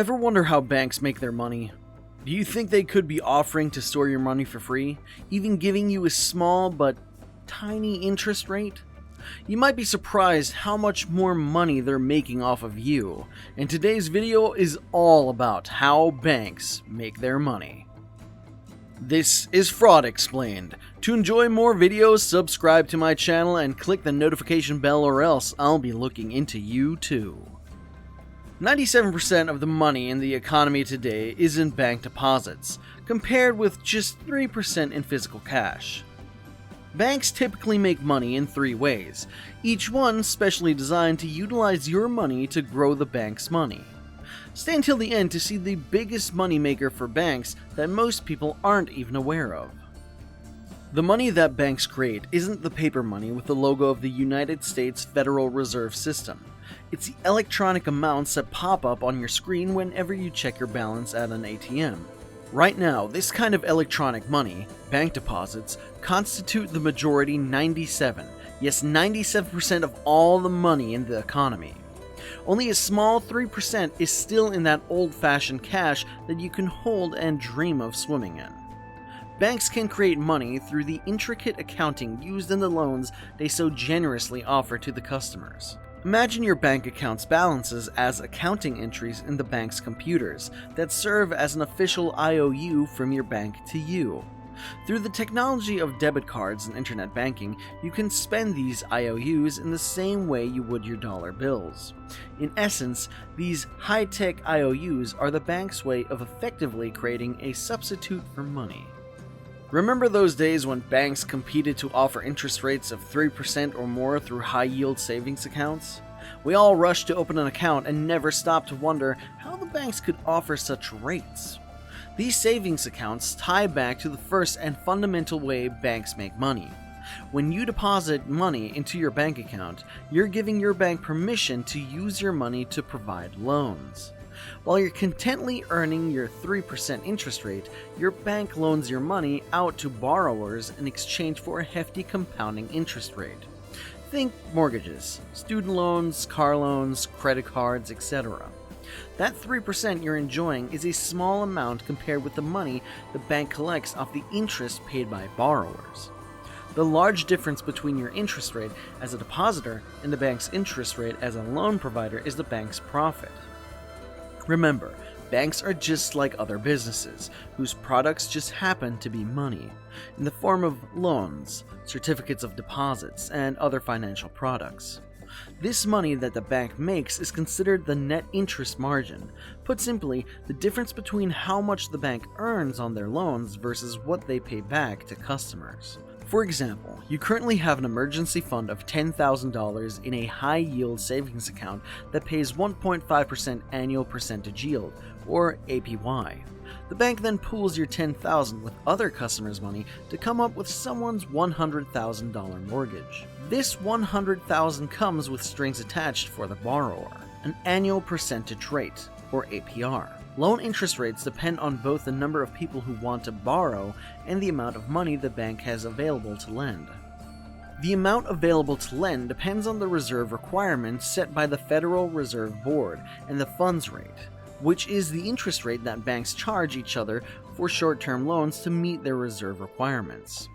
Ever wonder how banks make their money? Do you think they could be offering to store your money for free, even giving you a small but tiny interest rate? You might be surprised how much more money they're making off of you, and today's video is all about how banks make their money. This is Fraud Explained. To enjoy more videos, subscribe to my channel and click the notification bell, or else I'll be looking into you too. 97% of the money in the economy today is in bank deposits, compared with just 3% in physical cash. Banks typically make money in three ways, each one specially designed to utilize your money to grow the bank's money. Stay until the end to see the biggest moneymaker for banks that most people aren't even aware of. The money that banks create isn't the paper money with the logo of the United States Federal Reserve System. It's the electronic amounts that pop up on your screen whenever you check your balance at an ATM. Right now, this kind of electronic money, bank deposits, constitute the majority 97% of all the money in the economy. Only a small 3% is still in that old-fashioned cash that you can hold and dream of swimming in. Banks can create money through the intricate accounting used in the loans they so generously offer to the customers. Imagine your bank account's balances as accounting entries in the bank's computers that serve as an official IOU from your bank to you. Through the technology of debit cards and internet banking, you can spend these IOUs in the same way you would your dollar bills. In essence, these high-tech IOUs are the bank's way of effectively creating a substitute for money. Remember those days when banks competed to offer interest rates of 3% or more through high-yield savings accounts? We all rushed to open an account and never stopped to wonder how the banks could offer such rates. These savings accounts tie back to the first and fundamental way banks make money. When you deposit money into your bank account, you're giving your bank permission to use your money to provide loans. While you're contently earning your 3% interest rate, your bank loans your money out to borrowers in exchange for a hefty compounding interest rate. Think mortgages, student loans, car loans, credit cards, etc. That 3% you're enjoying is a small amount compared with the money the bank collects off the interest paid by borrowers. The large difference between your interest rate as a depositor and the bank's interest rate as a loan provider is the bank's profit. Remember, banks are just like other businesses, whose products just happen to be money, in the form of loans, certificates of deposits, and other financial products. This money that the bank makes is considered the net interest margin. Put simply, the difference between how much the bank earns on their loans versus what they pay back to customers. For example, you currently have an emergency fund of $10,000 in a high-yield savings account that pays 1.5% annual percentage yield, or APY. The bank then pools your $10,000 with other customers' money to come up with someone's $100,000 mortgage. This $100,000 comes with strings attached for the borrower, an annual percentage rate, or APR. Loan interest rates depend on both the number of people who want to borrow and the amount of money the bank has available to lend. The amount available to lend depends on the reserve requirements set by the Federal Reserve Board and the funds rate, which is the interest rate that banks charge each other for short-term loans to meet their reserve requirements.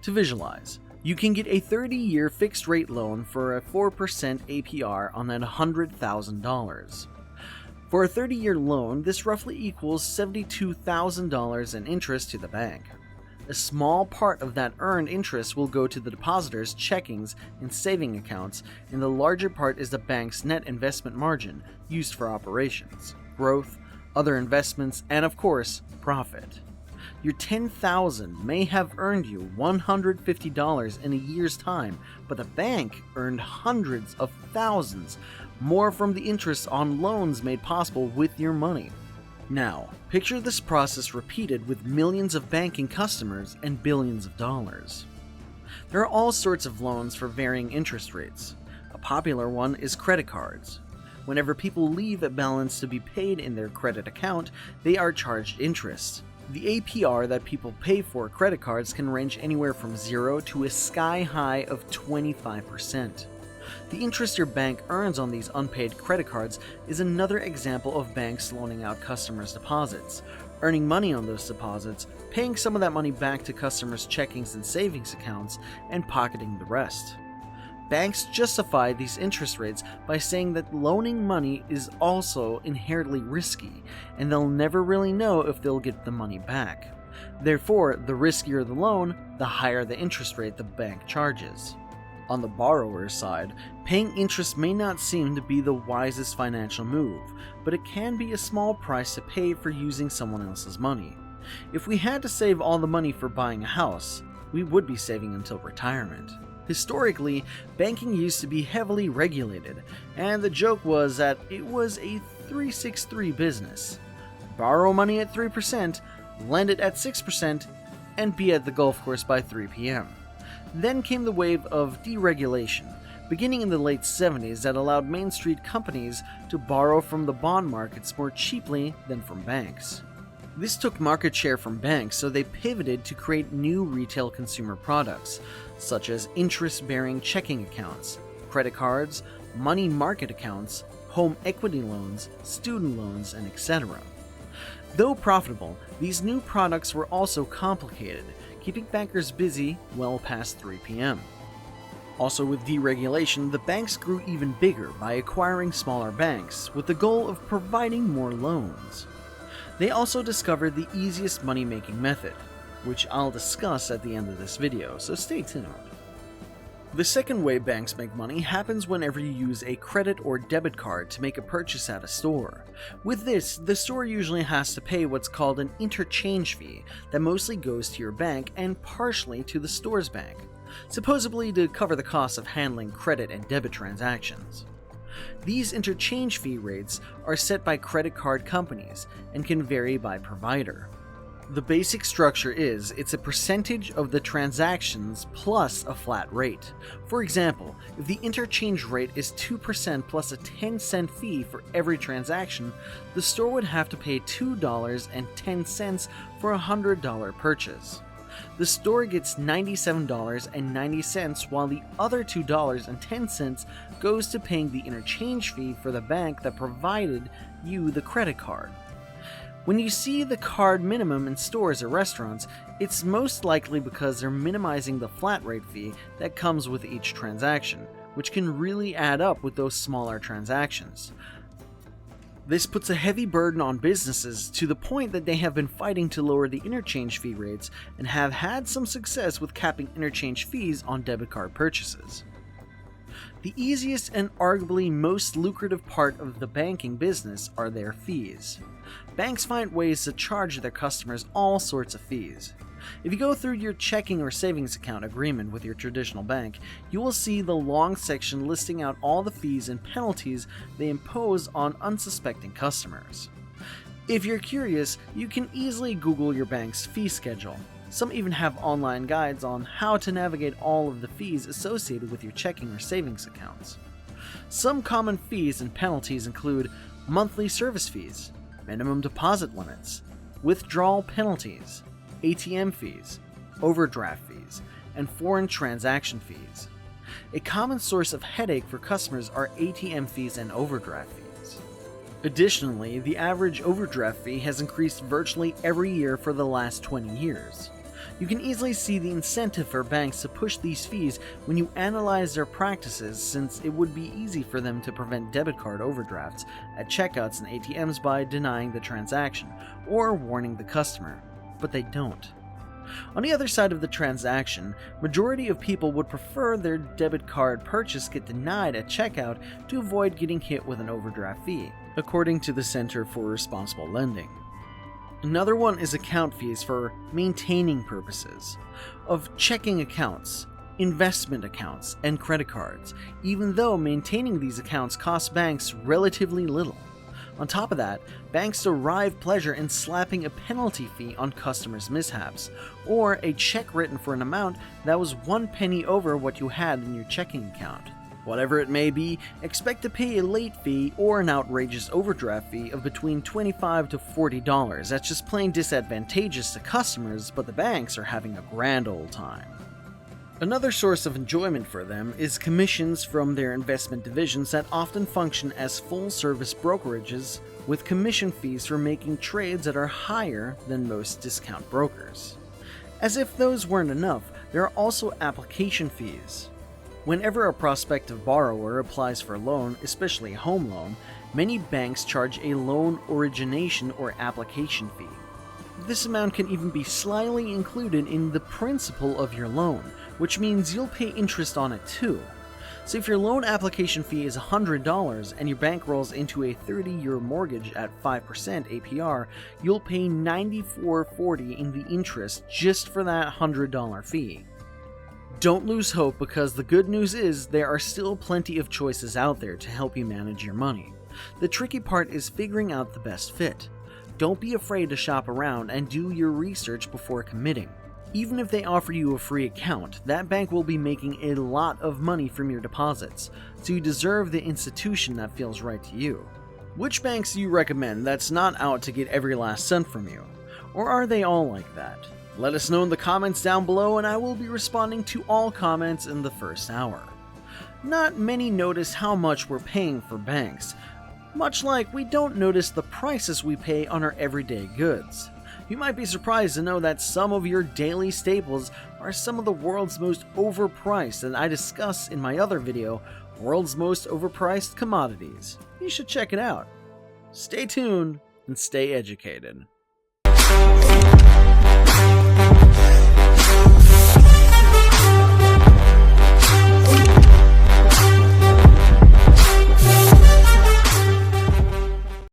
To visualize, you can get a 30-year fixed-rate loan for a 4% APR on that $100,000. For a 30-year loan, this roughly equals $72,000 in interest to the bank. A small part of that earned interest will go to the depositors' checkings and saving accounts, and the larger part is the bank's net investment margin used for operations, growth, other investments, and of course, profit. Your $10,000 may have earned you $150 in a year's time, but the bank earned hundreds of thousands more from the interest on loans made possible with your money. Now, picture this process repeated with millions of banking customers and billions of dollars. There are all sorts of loans for varying interest rates. A popular one is credit cards. Whenever people leave a balance to be paid in their credit account, they are charged interest. The APR that people pay for credit cards can range anywhere from 0 to a sky high of 25%. The interest your bank earns on these unpaid credit cards is another example of banks loaning out customers' deposits, earning money on those deposits, paying some of that money back to customers' checkings and savings accounts, and pocketing the rest. Banks justify these interest rates by saying that loaning money is also inherently risky, and they'll never really know if they'll get the money back. Therefore, the riskier the loan, the higher the interest rate the bank charges. On the borrower's side, paying interest may not seem to be the wisest financial move, but it can be a small price to pay for using someone else's money. If we had to save all the money for buying a house, we would be saving until retirement. Historically, banking used to be heavily regulated, and the joke was that it was a 363 business. Borrow money at 3%, lend it at 6%, and be at the golf course by 3 p.m. Then came the wave of deregulation, beginning in the late 70s, that allowed Main Street companies to borrow from the bond markets more cheaply than from banks. This took market share from banks, so they pivoted to create new retail consumer products, such as interest-bearing checking accounts, credit cards, money market accounts, home equity loans, student loans, and etc. Though profitable, these new products were also complicated, keeping bankers busy well past 3 p.m. Also, with deregulation, the banks grew even bigger by acquiring smaller banks, with the goal of providing more loans. They also discovered the easiest money-making method, which I'll discuss at the end of this video, so stay tuned. The second way banks make money happens whenever you use a credit or debit card to make a purchase at a store. With this, the store usually has to pay what's called an interchange fee that mostly goes to your bank and partially to the store's bank, supposedly to cover the cost of handling credit and debit transactions. These interchange fee rates are set by credit card companies and can vary by provider. The basic structure is it's a percentage of the transactions plus a flat rate. For example, if the interchange rate is 2% plus a 10-cent fee for every transaction, the store would have to pay $2.10 for a $100 purchase. The store gets $97.90, while the other $2.10 goes to paying the interchange fee for the bank that provided you the credit card. When you see the card minimum in stores or restaurants, it's most likely because they're minimizing the flat rate fee that comes with each transaction, which can really add up with those smaller transactions. This puts a heavy burden on businesses to the point that they have been fighting to lower the interchange fee rates and have had some success with capping interchange fees on debit card purchases. The easiest and arguably most lucrative part of the banking business are their fees. Banks find ways to charge their customers all sorts of fees. If you go through your checking or savings account agreement with your traditional bank, you will see the long section listing out all the fees and penalties they impose on unsuspecting customers. If you're curious, you can easily Google your bank's fee schedule. Some even have online guides on how to navigate all of the fees associated with your checking or savings accounts. Some common fees and penalties include monthly service fees, minimum deposit limits, withdrawal penalties, ATM fees, overdraft fees, and foreign transaction fees. A common source of headache for customers are ATM fees and overdraft fees. Additionally, the average overdraft fee has increased virtually every year for the last 20 years. You can easily see the incentive for banks to push these fees when you analyze their practices, since it would be easy for them to prevent debit card overdrafts at checkouts and ATMs by denying the transaction or warning the customer, but they don't. On the other side of the transaction, majority of people would prefer their debit card purchase get denied at checkout to avoid getting hit with an overdraft fee, according to the Center for Responsible Lending. Another one is account fees for maintaining purposes of checking accounts, investment accounts, and credit cards, even though maintaining these accounts costs banks relatively little. On top of that, banks derive pleasure in slapping a penalty fee on customers' mishaps, or a check written for an amount that was 1 penny over what you had in your checking account. Whatever it may be, expect to pay a late fee or an outrageous overdraft fee of between $25 to $40. That's just plain disadvantageous to customers, but the banks are having a grand old time. Another source of enjoyment for them is commissions from their investment divisions that often function as full-service brokerages with commission fees for making trades that are higher than most discount brokers. As if those weren't enough, there are also application fees. Whenever a prospective borrower applies for a loan, especially a home loan, many banks charge a loan origination or application fee. This amount can even be slightly included in the principal of your loan, which means you'll pay interest on it too. So if your loan application fee is $100 and your bank rolls into a 30-year mortgage at 5% APR, you'll pay $94.40 in the interest just for that $100 fee. Don't lose hope, because the good news is there are still plenty of choices out there to help you manage your money. The tricky part is figuring out the best fit. Don't be afraid to shop around and do your research before committing. Even if they offer you a free account, that bank will be making a lot of money from your deposits, so you deserve the institution that feels right to you. Which banks do you recommend that's not out to get every last cent from you? Or are they all like that? Let us know in the comments down below, and I will be responding to all comments in the first hour. Not many notice how much we're paying for banks, much like we don't notice the prices we pay on our everyday goods. You might be surprised to know that some of your daily staples are some of the world's most overpriced, and I discuss in my other video, World's Most Overpriced Commodities. You should check it out. Stay tuned and stay educated.